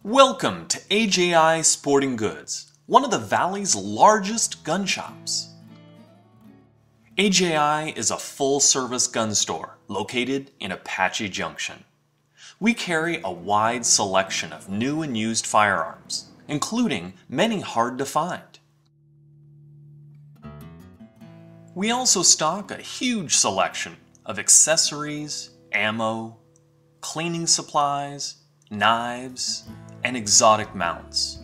Welcome to AJI Sporting Goods, one of the Valley's largest gun shops. AJI is a full-service gun store located in Apache Junction. We carry a wide selection of new and used firearms, including many hard to find. We also stock a huge selection of accessories, ammo, cleaning supplies, knives, and exotic mounts.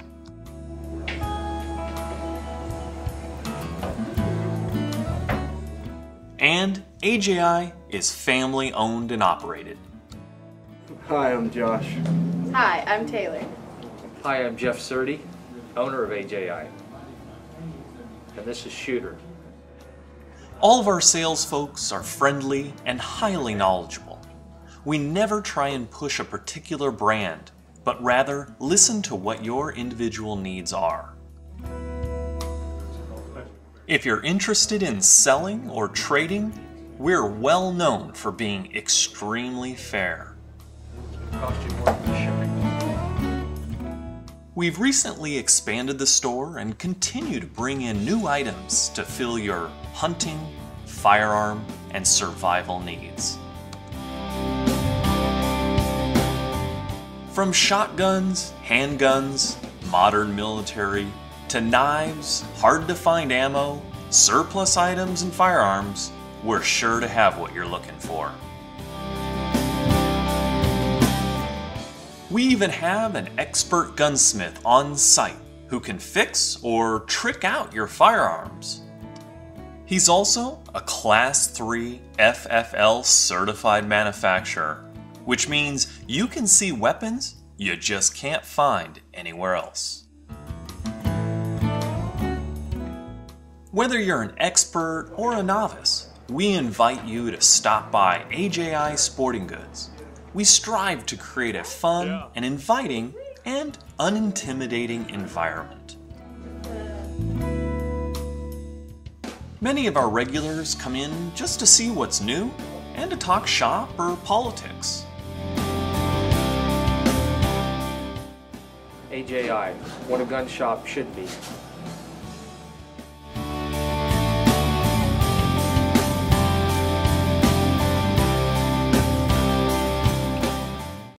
And AJI is family owned and operated. Hi, I'm Josh. Hi, I'm Taylor. Hi, I'm Jeff Surdy, owner of AJI. And this is Shooter. All of our sales folks are friendly and highly knowledgeable. We never try and push a particular brand, but rather listen to what your individual needs are. If you're interested in selling or trading, we're well known for being extremely fair. Cost you more than shipping. We've recently expanded the store and continue to bring in new items to fill your hunting, firearm, and survival needs. From shotguns, handguns, modern military, to knives, hard-to-find ammo, surplus items, and firearms, we're sure to have what you're looking for. We even have an expert gunsmith on site who can fix or trick out your firearms. He's also a Class 3 FFL certified manufacturer, which means you can see weapons you just can't find anywhere else. Whether you're an expert or a novice, we invite you to stop by AJI Sporting Goods. We strive to create a fun and inviting and unintimidating environment. Many of our regulars come in just to see what's new and to talk shop or politics. AJI, what a gun shop should be.